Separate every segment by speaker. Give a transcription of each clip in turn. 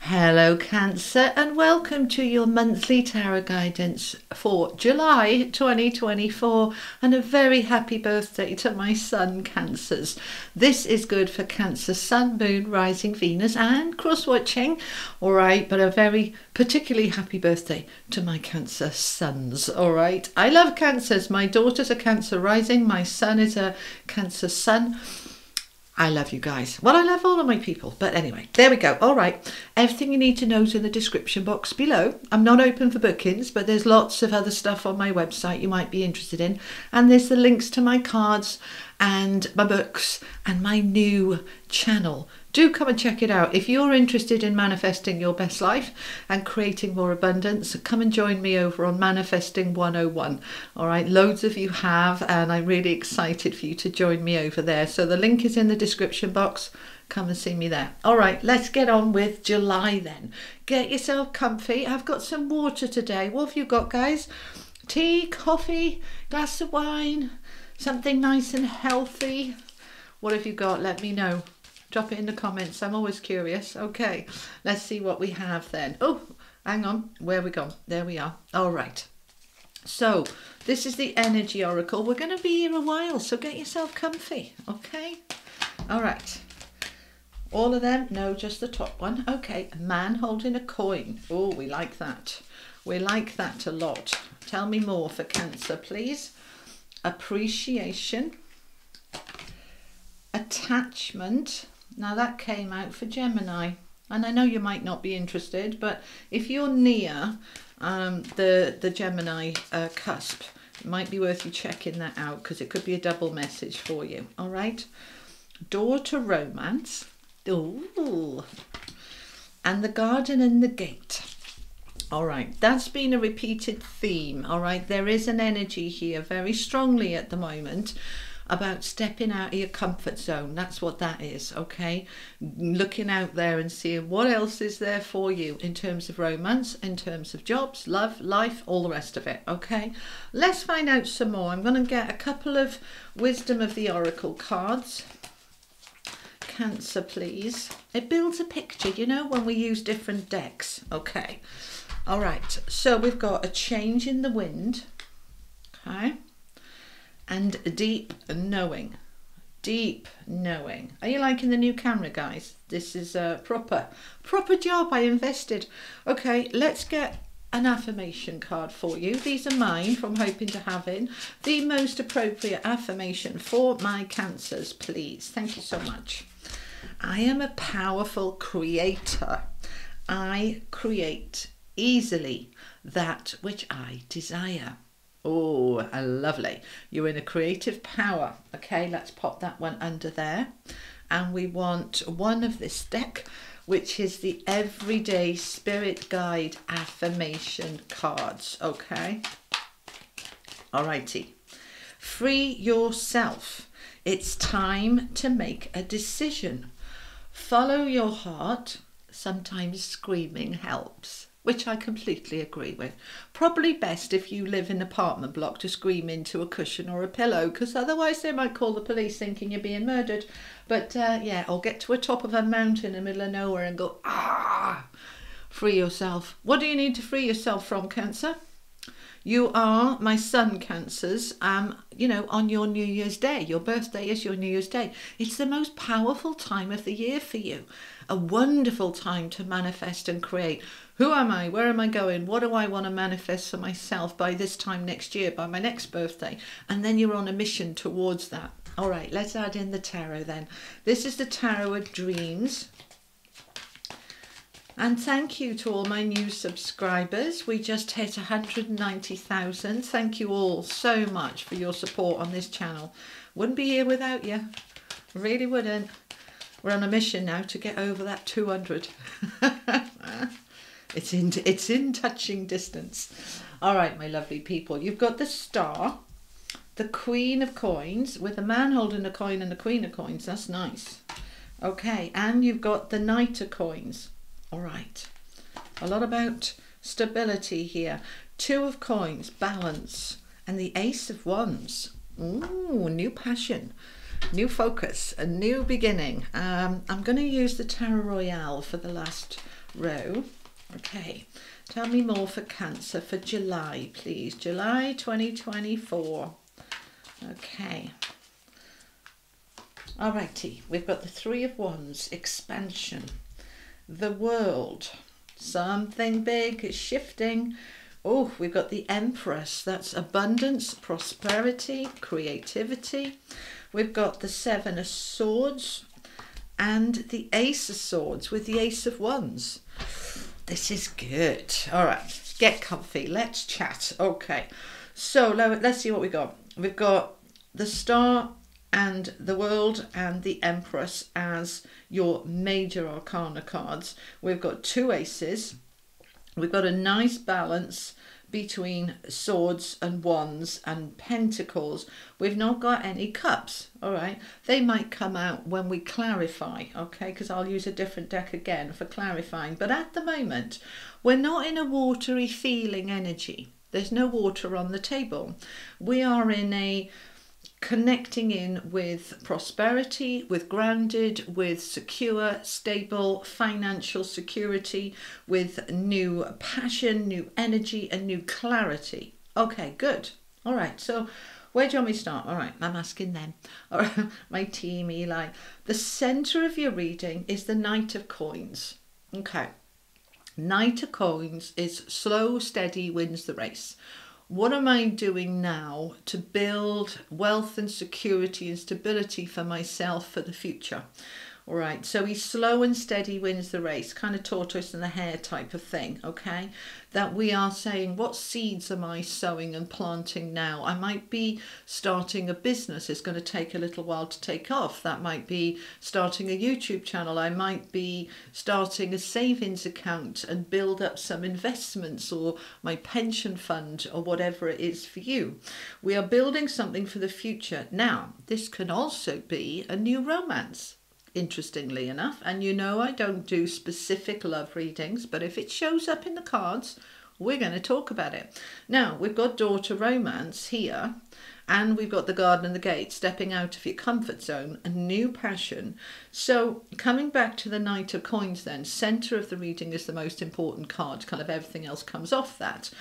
Speaker 1: Hello Cancer, and welcome to your monthly tarot guidance for July 2024, and a very happy birthday to my sun Cancers. This is good for Cancer, Sun, Moon, Rising, Venus and cross-watching, alright, but a very particularly happy birthday to my Cancer Suns, alright. I love Cancers. My daughter's a Cancer Rising, my son is a Cancer Sun. I love you guys. Well, I love all of my people. But anyway, there we go. All right. Everything you need to know is in the description box below. I'm not open for bookings, but there's lots of other stuff on my website you might be interested in. And there's the links to my cards and my books and my new channel. Do come and check it out. If you're interested in manifesting your best life and creating more abundance, come and join me over on Manifesting 101. All right, loads of you have, and I'm really excited for you to join me over there. So the link is in the description box. Come and see me there. All right, let's get on with July then. Get yourself comfy. I've got some water today. What have you got, guys? Tea, coffee, glass of wine, something nice and healthy. What have you got? Let me know. Drop it in the comments. I'm always curious. Okay, let's see what we have then. Oh, hang on. Where we gone? There we are. All right. So this is the energy oracle. We're going to be here a while, so get yourself comfy. Okay. All right. All of them? No, just the top one. Okay. A man holding a coin. Oh, we like that. We like that a lot. Tell me more for Cancer, please. Appreciation. Attachment. Now that came out for Gemini, and I know you might not be interested, but if you're near the Gemini cusp, it might be worth you checking that out, because it could be a double message for you. All right. Door to romance. Ooh. And the garden and the gate. All right, that's been a repeated theme. All right, there is an energy here very strongly at the moment about stepping out of your comfort zone. That's what that is, okay? Looking out there and seeing what else is there for you in terms of romance, in terms of jobs, love, life, all the rest of it, okay? Let's find out some more. I'm going to get a couple of Wisdom of the Oracle cards. Cancer, please. It builds a picture, you know, when we use different decks, okay? All right, so we've got a change in the wind, okay? And deep knowing. Deep knowing. Are you liking the new camera, guys? This is a proper job. I invested. Okay, let's get an affirmation card for you. These are mine from Hoping to Having. The most appropriate affirmation for my Cancers, please. Thank you so much. I am a powerful creator. I create easily that which I desire. Oh, lovely. You're in a creative power. Okay, let's pop that one under there. And we want one of this deck, which is the Everyday Spirit Guide Affirmation cards. Okay. Alrighty. Free yourself. It's time to make a decision. Follow your heart. Sometimes screaming helps, which I completely agree with. Probably best if you live in an apartment block to scream into a cushion or a pillow, because otherwise they might call the police thinking you're being murdered. But yeah, or get to the top of a mountain in the middle of nowhere and go, ah, free yourself. What do you need to free yourself from, Cancer? You are my sun Cancers, you know, on your New Year's Day. Your birthday is your New Year's Day. It's the most powerful time of the year for you. A wonderful time to manifest and create. Who am I? Where am I going? What do I want to manifest for myself by this time next year, by my next birthday? And then you're on a mission towards that. All right, let's add in the tarot then. This is the Tarot of Dreams. And thank you to all my new subscribers. We just hit 190,000. Thank you all so much for your support on this channel. Wouldn't be here without you. Really wouldn't. We're on a mission now to get over that 200. It's in touching distance. All right, my lovely people. You've got the Star, the Queen of Coins, with a man holding a coin and the Queen of Coins. That's nice. Okay, and you've got the Knight of Coins. All right, a lot about stability here. Two of Coins, balance, and the Ace of Wands. Ooh, new passion, new focus, a new beginning. I'm going to use the Tarot Royale for the last row. Okay, tell me more for Cancer for July, please. July 2024. Okay. Alrighty, we've got the Three of Wands, expansion, the world, something big is shifting. Oh, we've got the Empress, that's abundance, prosperity, creativity. We've got the Seven of Swords and the Ace of Swords with the Ace of Wands. This is good. All right, get comfy, let's chat. Okay, so let's see what we got. We've got the Star and the World and the Empress as your major arcana cards. We've got two aces. We've got a nice balance between swords and wands and pentacles. We've not got any cups. All right, they might come out when we clarify, okay, because I'll use a different deck again for clarifying. But at the moment, we're not in a watery feeling energy. There's no water on the table. We are in a connecting in with prosperity, with grounded, with secure, stable financial security, with new passion, new energy and new clarity. Okay, good. All right, so where do you want me to start? All right, I'm asking them. All right, my team, Eli. The center of your reading is the Knight of Coins. Okay, Knight of Coins is slow, steady wins the race. What am I doing now to build wealth and security and stability for myself for the future? All right, so he's slow and steady wins the race, kind of tortoise and the hare type of thing, okay? That we are saying, what seeds am I sowing and planting now? I might be starting a business. It's going to take a little while to take off. That might be starting a YouTube channel. I might be starting a savings account and build up some investments or my pension fund or whatever it is for you. We are building something for the future. Now, this can also be a new romance, interestingly enough. And you know, I don't do specific love readings, but if it shows up in the cards, we're going to talk about it. Now, we've got daughter romance here, and we've got the garden and the gate, stepping out of your comfort zone, a new passion. So coming back to the Knight of Coins then, center of the reading is the most important card, kind of everything else comes off that.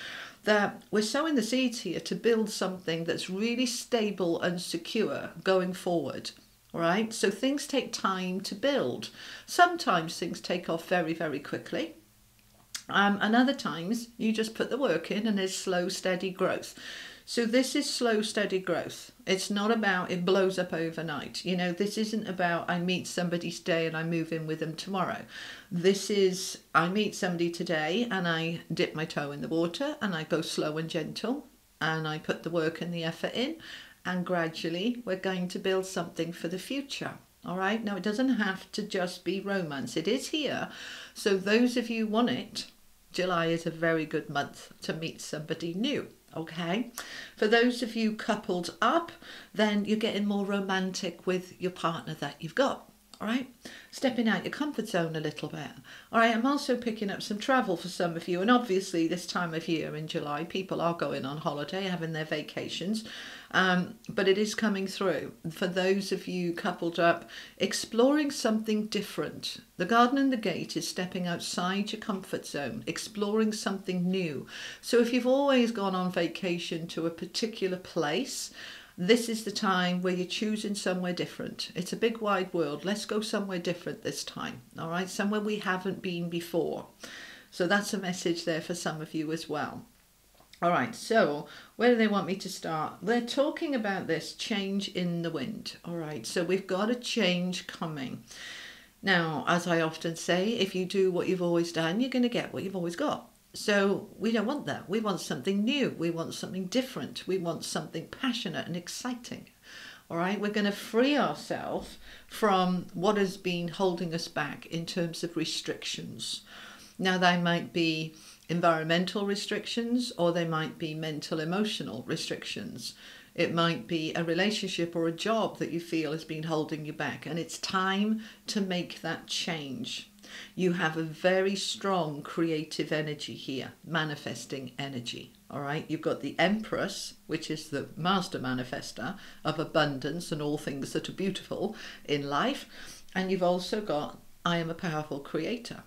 Speaker 1: That we're sowing the seeds here to build something that's really stable and secure going forward. Right, so things take time to build. Sometimes things take off very, very quickly. And other times you just put the work in and there's slow, steady growth. So this is slow, steady growth. It's not about it blows up overnight. You know, this isn't about I meet somebody today and I move in with them tomorrow. This is I meet somebody today and I dip my toe in the water and I go slow and gentle and I put the work and the effort in. And gradually we're going to build something for the future. All right, now it doesn't have to just be romance. It is here. So those of you want it, July is a very good month to meet somebody new. Okay, for those of you coupled up, then you're getting more romantic with your partner that you've got. All right, stepping out your comfort zone a little bit. All right, I'm also picking up some travel for some of you, and obviously this time of year in July people are going on holiday, having their vacations, but it is coming through. For those of you coupled up, exploring something different. The garden and the gate is stepping outside your comfort zone, exploring something new. So if you've always gone on vacation to a particular place, this is the time where you're choosing somewhere different. It's a big wide world. Let's go somewhere different this time. All right, somewhere we haven't been before. So that's a message there for some of you as well. All right, so where do they want me to start? They're talking about this change in the wind. All right, so we've got a change coming. Now, as I often say, if you do what you've always done, you're going to get what you've always got. So we don't want that. We want something new. We want something different. We want something passionate and exciting. All right, we're going to free ourselves from what has been holding us back in terms of restrictions. Now, they might be environmental restrictions, or they might be mental, emotional restrictions. It might be a relationship or a job that you feel has been holding you back, and it's time to make that change. You have a very strong creative energy here, manifesting energy. All right, you've got the Empress, which is the master manifester of abundance and all things that are beautiful in life. And you've also got, I am a powerful creator.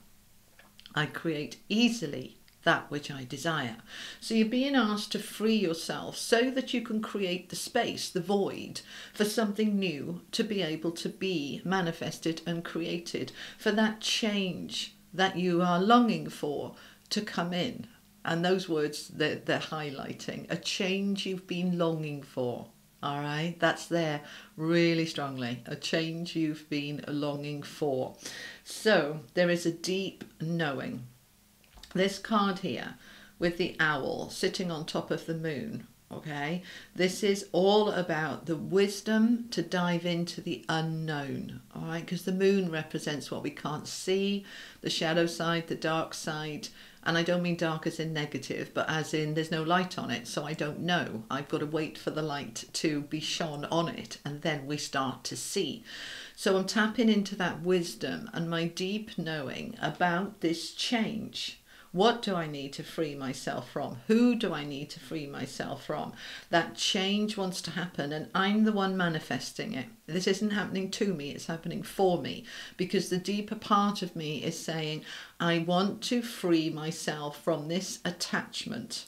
Speaker 1: I create easily that which I desire. So you're being asked to free yourself so that you can create the space, the void, for something new to be able to be manifested and created, for that change that you are longing for to come in. And those words, they're highlighting a change you've been longing for. All right, that's there really strongly, a change you've been longing for. So there is a deep knowing. This card here with the owl sitting on top of the moon, okay, this is all about the wisdom to dive into the unknown, all right, because the moon represents what we can't see, the shadow side, the dark side. And I don't mean dark as in negative, but as in there's no light on it, so I don't know. I've got to wait for the light to be shone on it, and then we start to see. So I'm tapping into that wisdom and my deep knowing about this change. What do I need to free myself from? Who do I need to free myself from? That change wants to happen, and I'm the one manifesting it. This isn't happening to me, it's happening for me, because the deeper part of me is saying, I want to free myself from this attachment,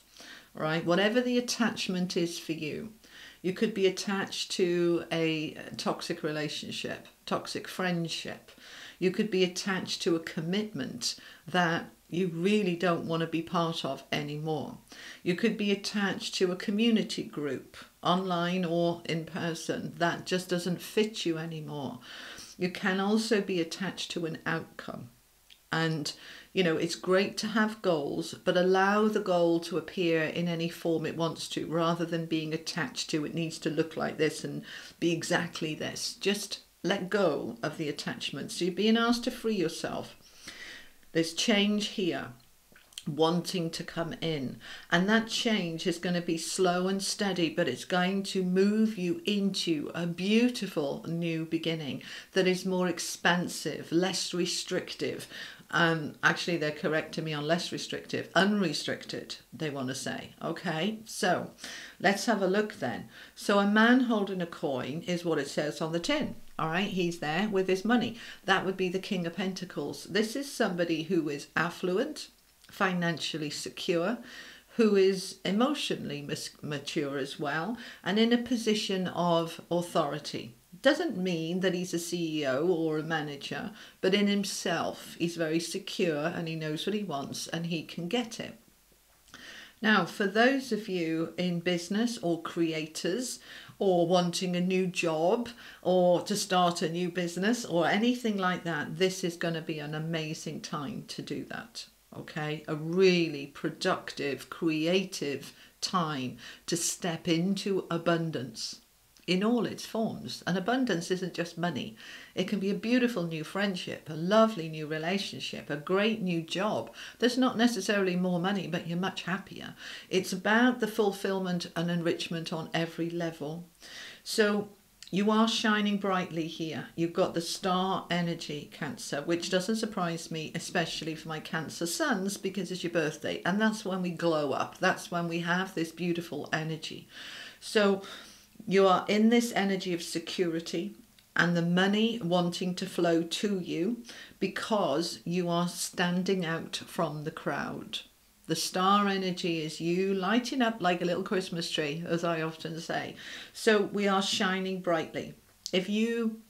Speaker 1: right? Whatever the attachment is for you. You could be attached to a toxic relationship, toxic friendship. You could be attached to a commitment that you really don't want to be part of anymore. You could be attached to a community group, online or in person, that just doesn't fit you anymore. You can also be attached to an outcome. And, you know, it's great to have goals, but allow the goal to appear in any form it wants to, rather than being attached to it needs to look like this and be exactly this. Just let go of the attachment. So you're being asked to free yourself. There's change here wanting to come in, and that change is going to be slow and steady, but it's going to move you into a beautiful new beginning that is more expansive, less restrictive. Actually, they're correcting me on less restrictive, unrestricted, they want to say. Okay, so let's have a look then. So a man holding a coin is what it says on the tin. All right, he's there with his money. That would be the King of Pentacles. This is somebody who is affluent, financially secure, who is emotionally mature as well, and in a position of authority. Doesn't mean that he's a CEO or a manager, but in himself, he's very secure and he knows what he wants and he can get it. Now, for those of you in business or creators, or wanting a new job, or to start a new business, or anything like that, this is going to be an amazing time to do that. Okay, a really productive, creative time to step into abundance in all its forms. And abundance isn't just money. It can be a beautiful new friendship, a lovely new relationship, a great new job. There's not necessarily more money, but you're much happier. It's about the fulfillment and enrichment on every level. So you are shining brightly here. You've got the star energy, Cancer, which doesn't surprise me, especially for my Cancer sons, because it's your birthday. And that's when we glow up. That's when we have this beautiful energy. So you are in this energy of security and the money wanting to flow to you because you are standing out from the crowd. The star energy is you lighting up like a little Christmas tree, as I often say. So we are shining brightly. If you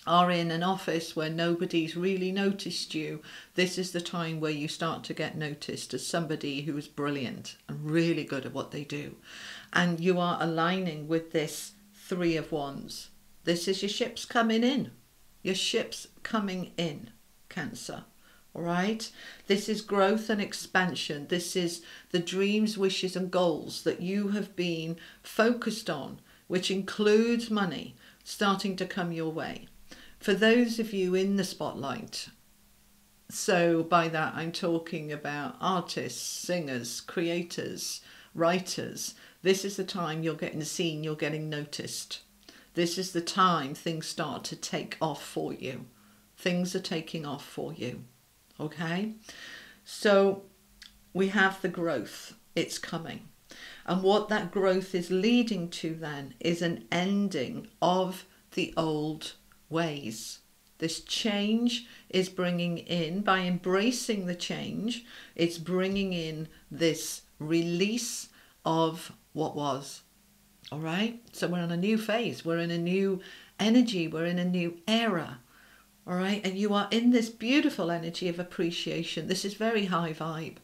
Speaker 1: are in an office where nobody's really noticed you, this is the time where you start to get noticed as somebody who is brilliant and really good at what they do. And you are aligning with this Three of Wands. This is your ships coming in. Your ships coming in, Cancer. All right? This is growth and expansion. This is the dreams, wishes and goals that you have been focused on, which includes money, starting to come your way. For those of you in the spotlight, so by that I'm talking about artists, singers, creators, writers, this is the time you're getting seen, you're getting noticed. This is the time things start to take off for you. Things are taking off for you. Okay? So we have the growth. It's coming. And what that growth is leading to then is an ending of the old ways. This change is bringing in, by embracing the change, it's bringing in this release of what was. All right? So we're in a new phase. We're in a new energy. We're in a new era. All right? And you are in this beautiful energy of appreciation. This is very high vibe.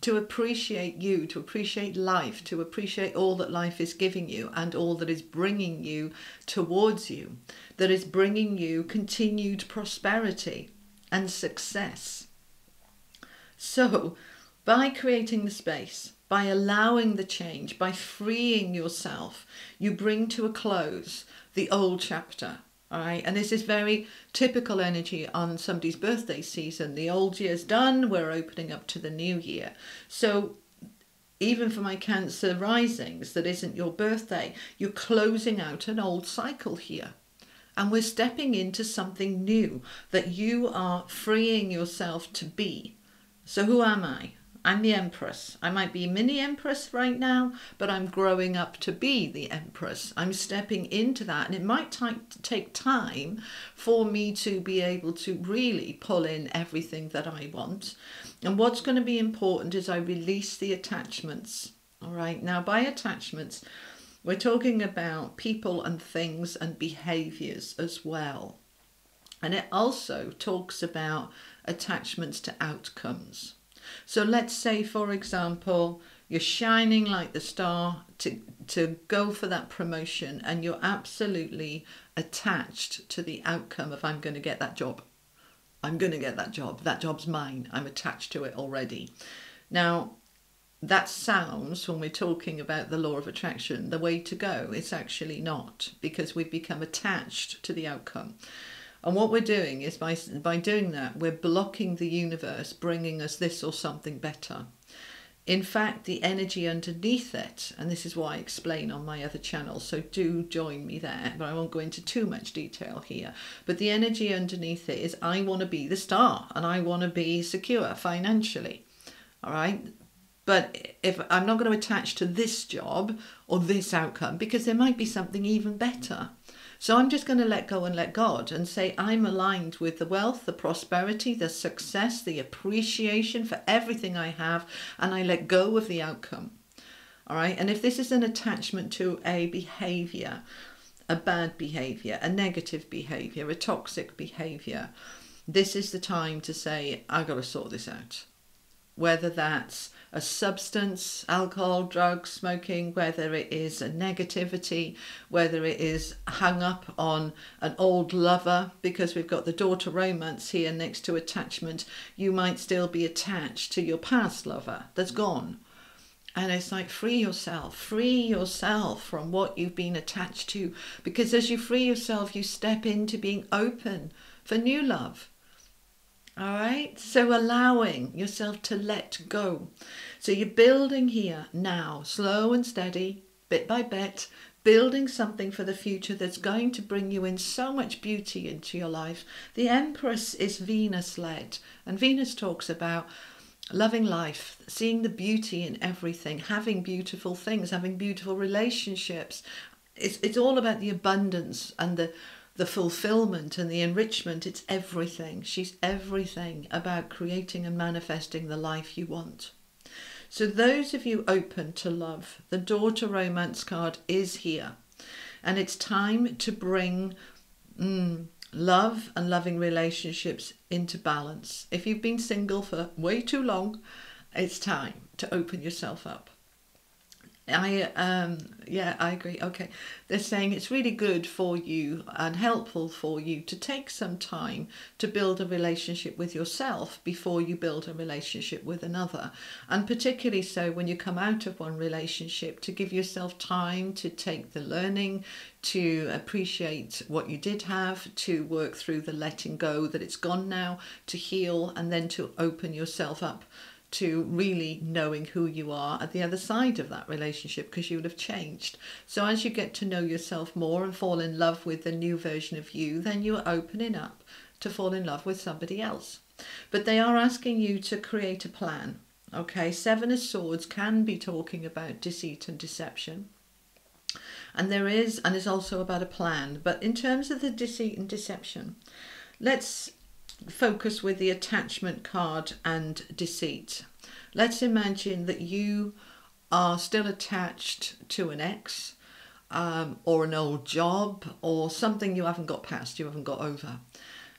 Speaker 1: To appreciate you, to appreciate life, to appreciate all that life is giving you and all that is bringing you towards you, that is bringing you continued prosperity and success. So, by creating the space, by allowing the change, by freeing yourself, you bring to a close the old chapter. All right, and this is very typical energy on somebody's birthday season. The old year's done, we're opening up to the new year. So even for my Cancer risings, that isn't your birthday, you're closing out an old cycle here. And we're stepping into something new that you are freeing yourself to be. So who am I? I'm the Empress. I might be mini Empress right now, but I'm growing up to be the Empress. I'm stepping into that, and it might take time for me to be able to really pull in everything that I want. And what's going to be important is I release the attachments. All right. Now, by attachments, we're talking about people and things and behaviors as well. And it also talks about attachments to outcomes. So let's say, for example, you're shining like the star to go for that promotion, and you're absolutely attached to the outcome of, I'm going to get that job. I'm going to get that job. That job's mine. I'm attached to it already. Now, that sounds, when we're talking about the law of attraction, the way to go. It's actually not, because we've become attached to the outcome. And what we're doing is by doing that, we're blocking the universe bringing us this or something better. In fact, the energy underneath it, and this is why I explain on my other channel, so do join me there, but I won't go into too much detail here. But the energy underneath it is, I want to be the star and I want to be secure financially. All right. But if I'm not going to attach to this job or this outcome, because there might be something even better. So I'm just going to let go and let God and say, I'm aligned with the wealth, the prosperity, the success, the appreciation for everything I have, and I let go of the outcome. All right. And if this is an attachment to a behavior, a bad behavior, a negative behavior, a toxic behavior, this is the time to say, I've got to sort this out. Whether that's a substance, alcohol, drugs, smoking, whether it is a negativity, whether it is hung up on an old lover, because we've got the daughter romance here next to attachment. You might still be attached to your past lover that's gone. And it's like, free yourself from what you've been attached to. Because as you free yourself, you step into being open for new love. All right, so allowing yourself to let go. So you're building here now, slow and steady, bit by bit, building something for the future that's going to bring you in so much beauty into your life. The Empress is Venus-led, and Venus talks about loving life, seeing the beauty in everything, having beautiful things, having beautiful relationships. It's all about the abundance and the fulfillment and the enrichment. It's everything. She's everything about creating and manifesting the life you want. So those of you open to love, the daughter romance card is here. And it's time to bring love and loving relationships into balance. If you've been single for way too long, it's time to open yourself up. I agree. Okay. They're saying it's really good for you and helpful for you to take some time to build a relationship with yourself before you build a relationship with another. And particularly so when you come out of one relationship, to give yourself time to take the learning, to appreciate what you did have, to work through the letting go that it's gone now, to heal, and then to open yourself up to really knowing who you are at the other side of that relationship, because you would have changed. So as you get to know yourself more and fall in love with the new version of you, then you're opening up to fall in love with somebody else. But they are asking you to create a plan. Okay, Seven of Swords can be talking about deceit and deception. And it's also about a plan. But in terms of the deceit and deception, let's focus with the attachment card and deceit. Let's imagine that you are still attached to an ex, or an old job, or something you haven't got past, you haven't got over.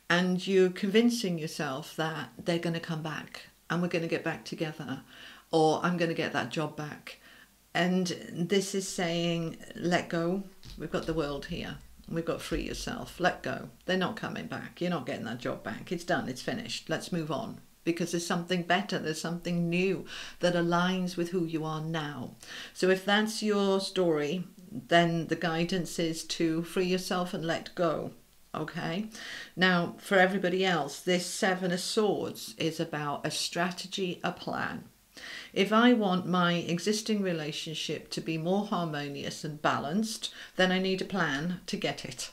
Speaker 1: And you're convincing yourself that they're going to come back and we're going to get back together, or I'm going to get that job back. And this is saying, let go. We've got the world here. We've got free yourself. Let go. They're not coming back. You're not getting that job back. It's done. It's finished. Let's move on. Because there's something better. There's something new that aligns with who you are now. So if that's your story, then the guidance is to free yourself and let go. Okay. Now, for everybody else, this 7 of Swords is about a strategy, a plan. If I want my existing relationship to be more harmonious and balanced, then I need a plan to get it.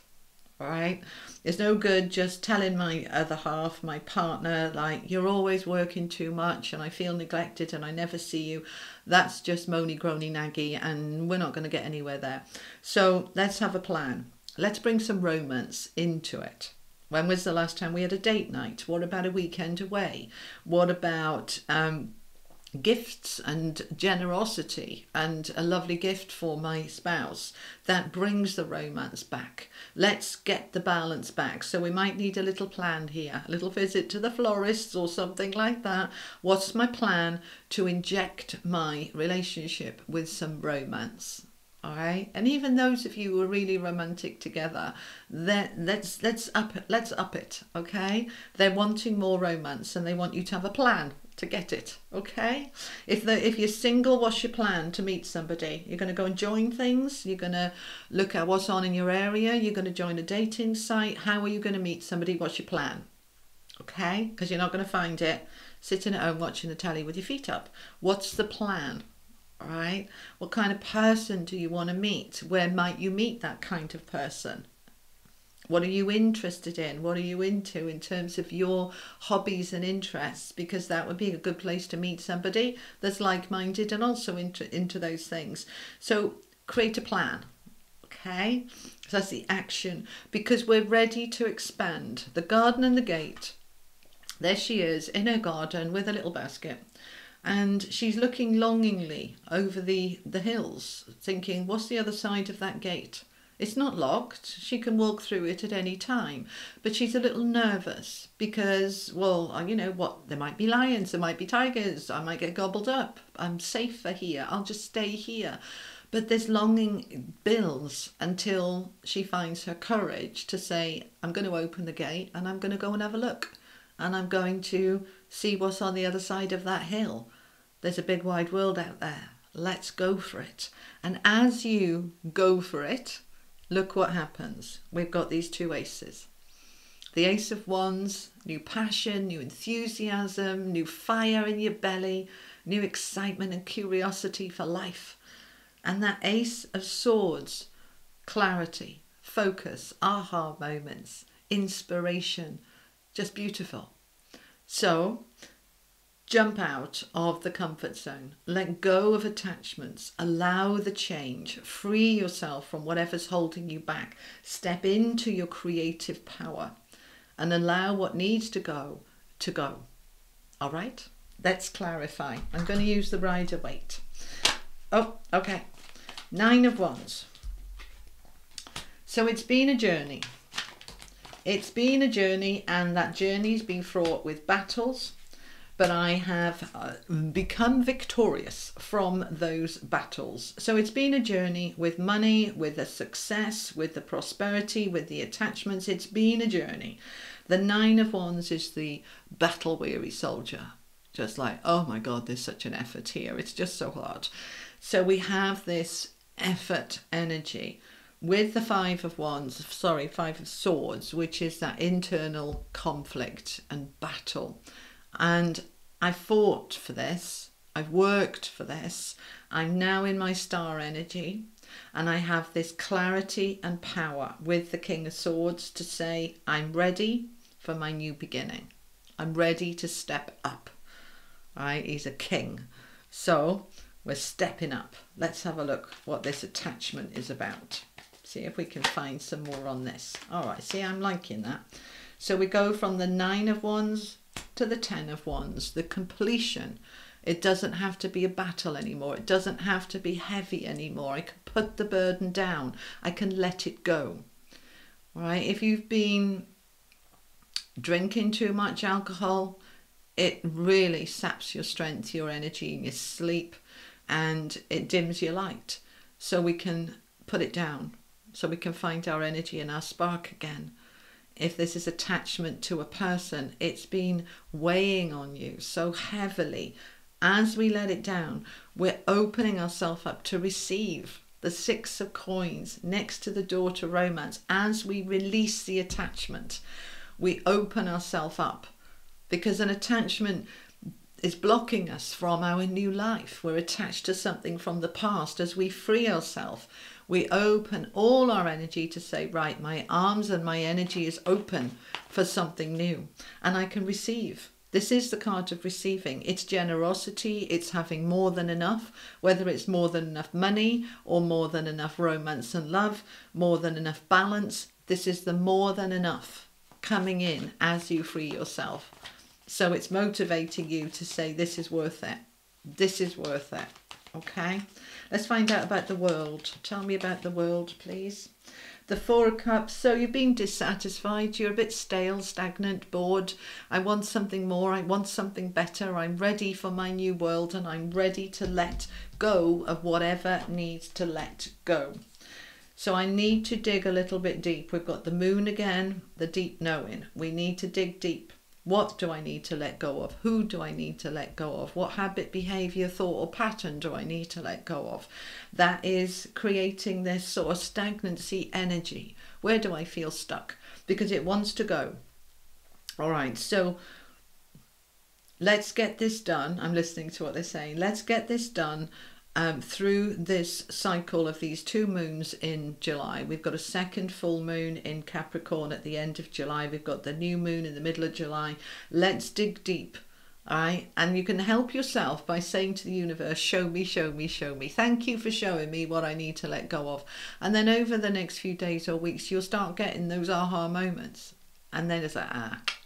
Speaker 1: All right? It's no good just telling my other half, my partner, like, you're always working too much and I feel neglected and I never see you. That's just moany, groany, naggy, and we're not going to get anywhere there. So let's have a plan. Let's bring some romance into it. When was the last time we had a date night? What about a weekend away? What about gifts and generosity and a lovely gift for my spouse that brings the romance back? Let's get the balance back. So we might need a little plan here, a little visit to the florists or something like that. What's my plan to inject my relationship with some romance? All right, and even those of you who are really romantic together, let's up it. Okay, they're wanting more romance and they want you to have a plan to get it. Okay, if you're single, what's your plan to meet somebody? You're going to go and join things. You're going to look at what's on in your area. You're going to join a dating site. How are you going to meet somebody? What's your plan? Okay, because you're not going to find it sitting at home watching the telly with your feet up. What's the plan? All right, what kind of person do you want to meet? Where might you meet that kind of person? What are you interested in? What are you into in terms of your hobbies and interests? Because that would be a good place to meet somebody that's like-minded and also into those things. So create a plan. Okay, so that's the action, because we're ready to expand. The garden and the gate. There she is in her garden with a little basket. And she's looking longingly over the hills, thinking, what's the other side of that gate? It's not locked. She can walk through it at any time. But she's a little nervous because, well, you know what? There might be lions, there might be tigers. I might get gobbled up. I'm safer here. I'll just stay here. But this longing builds until she finds her courage to say, I'm going to open the gate and I'm going to go and have a look. And I'm going to see what's on the other side of that hill. There's a big wide world out there. Let's go for it. And as you go for it, look what happens. We've got these 2 aces. The Ace of Wands, new passion, new enthusiasm, new fire in your belly, new excitement and curiosity for life. And that Ace of Swords, clarity, focus, aha moments, inspiration, just beautiful. So jump out of the comfort zone, let go of attachments, allow the change, free yourself from whatever's holding you back, step into your creative power and allow what needs to go. All right, let's clarify. I'm going to use the Rider-Waite. Oh, okay. 9 of Wands. So it's been a journey. It's been a journey, and that journey's been fraught with battles, but I have become victorious from those battles. So it's been a journey with money, with the success, with the prosperity, with the attachments. It's been a journey. The 9 of Wands is the battle-weary soldier. Just like, oh my God, there's such an effort here. It's just so hard. So we have this effort energy with the 5 of Swords, which is that internal conflict and battle. And I fought for this. I've worked for this. I'm now in my star energy, and I have this clarity and power with the King of Swords to say, I'm ready for my new beginning. I'm ready to step up. Right? He's a king. So we're stepping up. Let's have a look what this attachment is about. See if we can find some more on this. All right, see, I'm liking that. So we go from the 9 of Wands to the 10 of Wands, the completion. It doesn't have to be a battle anymore. It doesn't have to be heavy anymore. I can put the burden down. I can let it go. Right? If you've been drinking too much alcohol, it really saps your strength, your energy, and your sleep, and it dims your light. So we can put it down, so we can find our energy and our spark again. If this is attachment to a person, it's been weighing on you so heavily. As we let it down, we're opening ourselves up to receive the 6 of Coins next to the door to romance. As we release the attachment, we open ourselves up, because an attachment is blocking us from our new life. We're attached to something from the past. As we free ourselves, we open all our energy to say, right, my arms and my energy is open for something new, and I can receive. This is the card of receiving. It's generosity. It's having more than enough, whether it's more than enough money or more than enough romance and love, more than enough balance. This is the more than enough coming in as you free yourself. So it's motivating you to say, this is worth it. This is worth it. Okay. Let's find out about the world. Tell me about the world, please. The 4 of Cups. So you've been dissatisfied. You're a bit stale, stagnant, bored. I want something more. I want something better. I'm ready for my new world, and I'm ready to let go of whatever needs to let go. So I need to dig a little bit deep. We've got the Moon again, the deep knowing. We need to dig deep. What do I need to let go of? Who do I need to let go of? What habit, behavior, thought or pattern do I need to let go of? That is creating this sort of stagnancy energy. Where do I feel stuck? Because it wants to go. All right, so let's get this done. I'm listening to what they're saying. Let's get this done through this cycle of these 2 moons in July. We've got a second full moon in Capricorn at the end of July. We've got the new moon in the middle of July. Let's dig deep. All right. And you can help yourself by saying to the universe, show me, show me, show me. Thank you for showing me what I need to let go of. And then over the next few days or weeks, you'll start getting those aha moments. And then it's like,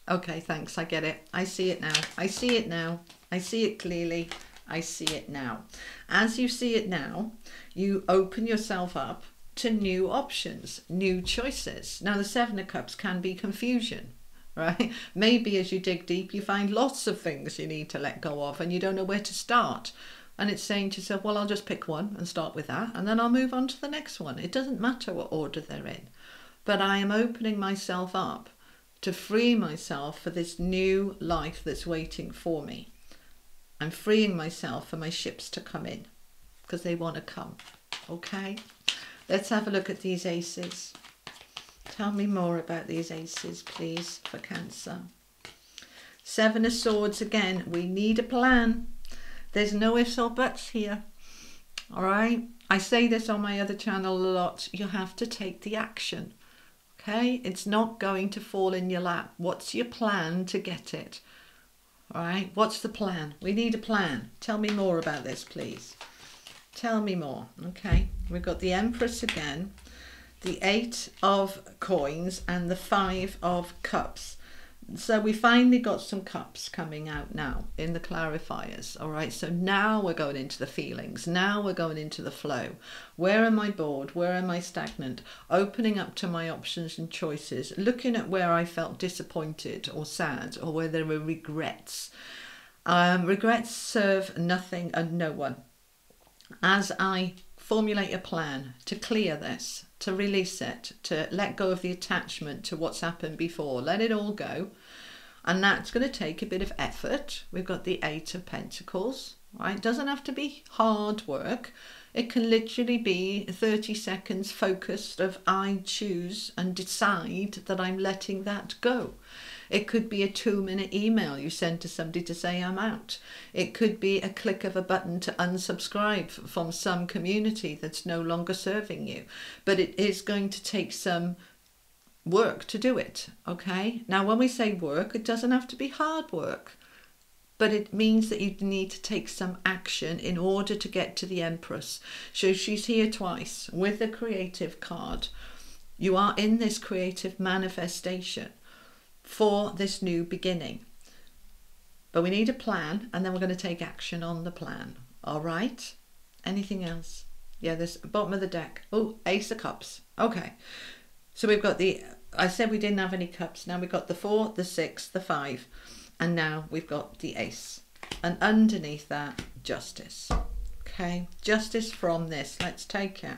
Speaker 1: okay, thanks. I get it. I see it now. I see it now. I see it clearly. I see it now. As you see it now, you open yourself up to new options, new choices. Now, the 7 of Cups can be confusion, right? Maybe as you dig deep, you find lots of things you need to let go of and you don't know where to start. And it's saying to yourself, well, I'll just pick one and start with that, and then I'll move on to the next one. It doesn't matter what order they're in. But I am opening myself up to free myself for this new life that's waiting for me. I'm freeing myself for my ships to come in because they want to come. Okay, let's have a look at these aces. Tell me more about these aces, please, for Cancer. 7 of Swords again. We need a plan. There's no ifs or buts here. All right. I say this on my other channel a lot. You have to take the action. Okay. It's not going to fall in your lap. What's your plan to get it? All right, what's the plan? We need a plan. Tell me more about this, please. Tell me more. Okay, we've got the Empress again, the 8 of Coins and the 5 of Cups. So we finally got some cups coming out now in the clarifiers. All right, so now we're going into the feelings. Now we're going into the flow. Where am I bored? Where am I stagnant? Opening up to my options and choices. Looking at where I felt disappointed or sad, or where there were regrets. Regrets serve nothing and no one. As I formulate a plan to clear this, to release it, to let go of the attachment to what's happened before, let it all go. And that's going to take a bit of effort. We've got the 8 of Pentacles, right? It doesn't have to be hard work. It can literally be 30 seconds focused of I choose and decide that I'm letting that go. It could be a 2-minute email you send to somebody to say I'm out. It could be a click of a button to unsubscribe from some community that's no longer serving you. But it is going to take some work to do it, okay? Now, when we say work, it doesn't have to be hard work. But it means that you need to take some action in order to get to the Empress. So she's here twice with the creative card. You are in this creative manifestation. for this new beginning. But we need a plan, and then we're going to take action on the plan. All right? Anything else? Yeah, this bottom of the deck. Oh, Ace of Cups. Okay. So we've got the, I said we didn't have any cups. Now we've got the 4, the 6, the 5. And now we've got the Ace. And underneath that, Justice. Okay, Justice from this. Let's take it.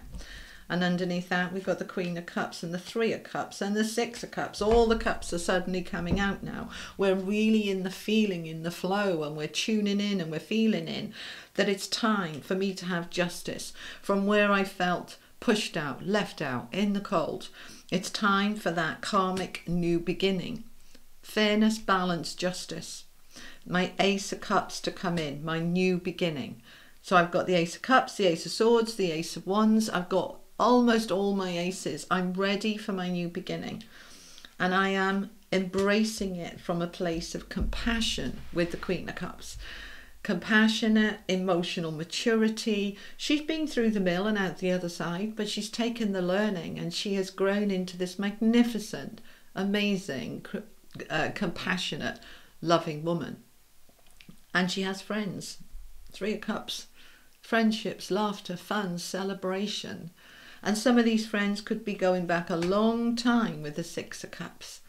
Speaker 1: And underneath that, we've got the Queen of Cups and the 3 of Cups and the 6 of Cups. All the cups are suddenly coming out now. We're really in the feeling, in the flow, and we're tuning in and we're feeling in that it's time for me to have justice from where I felt pushed out, left out, in the cold. It's time for that karmic new beginning. Fairness, balance, justice. My Ace of Cups to come in, my new beginning. So I've got the Ace of Cups, the Ace of Swords, the Ace of Wands. I've got almost all my aces. I'm ready for my new beginning. And I am embracing it from a place of compassion with the Queen of Cups. Compassionate, emotional maturity. She's been through the mill and out the other side, but she's taken the learning and she has grown into this magnificent, amazing, compassionate, loving woman. And she has friends. 3 of Cups. Friendships, laughter, fun, celebration. And some of these friends could be going back a long time with the 6 of Cups.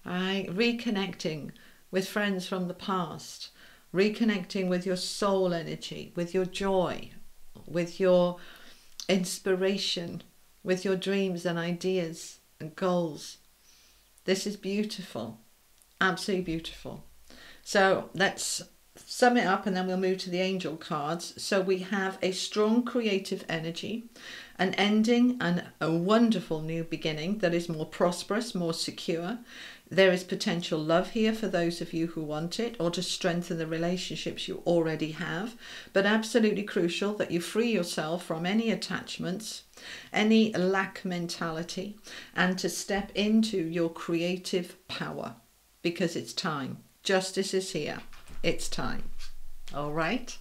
Speaker 1: Right? Reconnecting with friends from the past. Reconnecting with your soul energy, with your joy, with your inspiration, with your dreams and ideas and goals. This is beautiful. Absolutely beautiful. So let's sum it up and then we'll move to the angel cards. So we have a strong creative energy, an ending and a wonderful new beginning that is more prosperous, more secure. There is potential love here for those of you who want it, or to strengthen the relationships you already have. But absolutely crucial that you free yourself from any attachments, any lack mentality, and to step into your creative power, because it's time. Justice is here. It's time. All right.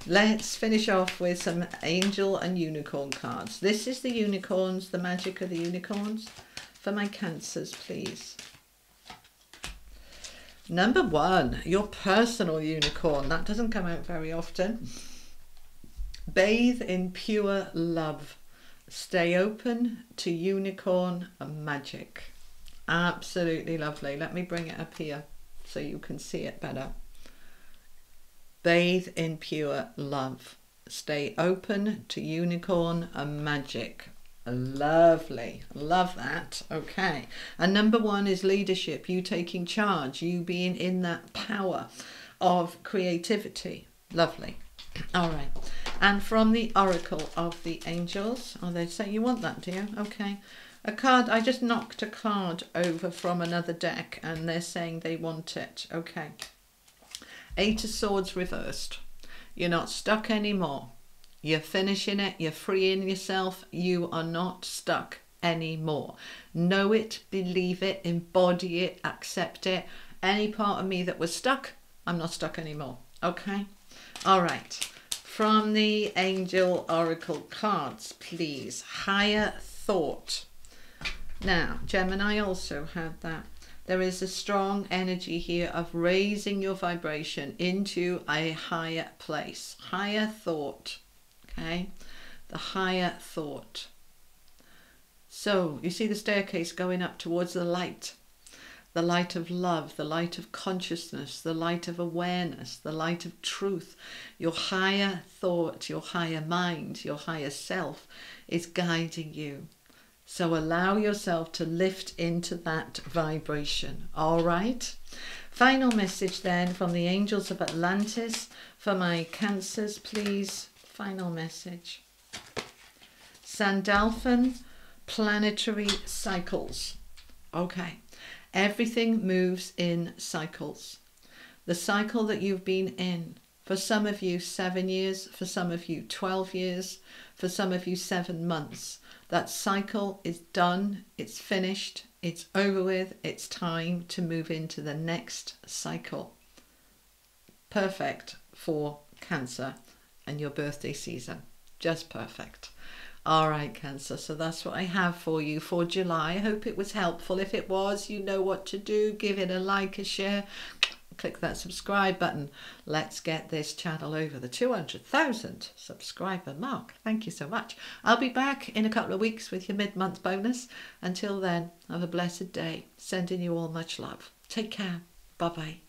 Speaker 1: Let's finish off with some angel and unicorn cards. This is the unicorns, the magic of the unicorns. For my Cancers, please. Number 1, your personal unicorn. That doesn't come out very often. Bathe in pure love. Stay open to unicorn magic. Absolutely lovely. Let me bring it up here so you can see it better. Bathe in pure love. Stay open to unicorn magic. Lovely. Love that. Okay. And number 1 is leadership. You taking charge. You being in that power of creativity. Lovely. All right. And from the Oracle of the Angels. Oh, they say you want that, do you? Okay. A card. I just knocked a card over from another deck and they're saying they want it. Okay. 8 of Swords reversed. You're not stuck anymore. You're finishing it. You're freeing yourself. You are not stuck anymore. Know it, believe it, embody it, accept it. Any part of me that was stuck, I'm not stuck anymore. Okay? All right. From the Angel Oracle cards, please. Higher thought. Now, Gemini also had that. There is a strong energy here of raising your vibration into a higher place. Higher thought. Okay? The higher thought. So, you see the staircase going up towards the light of love, the light of consciousness, the light of awareness, the light of truth. Your higher thought, your higher mind, your higher self is guiding you. So allow yourself to lift into that vibration. All right. Final message then from the Angels of Atlantis for my Cancers, please. Final message. Sandalphon planetary cycles. Okay. Everything moves in cycles. The cycle that you've been in. For some of you, 7 years. For some of you, 12 years. For some of you, 7 months. That cycle is done, it's finished, it's over with, it's time to move into the next cycle. Perfect for Cancer and your birthday season. Just perfect. All right, Cancer, so that's what I have for you for July. I hope it was helpful. If it was, you know what to do. Give it a like, a share, click that subscribe button. Let's get this channel over the 200,000 subscriber mark. Thank you so much. I'll be back in a couple of weeks with your mid-month bonus. Until then, have a blessed day. Sending you all much love. Take care. Bye-bye.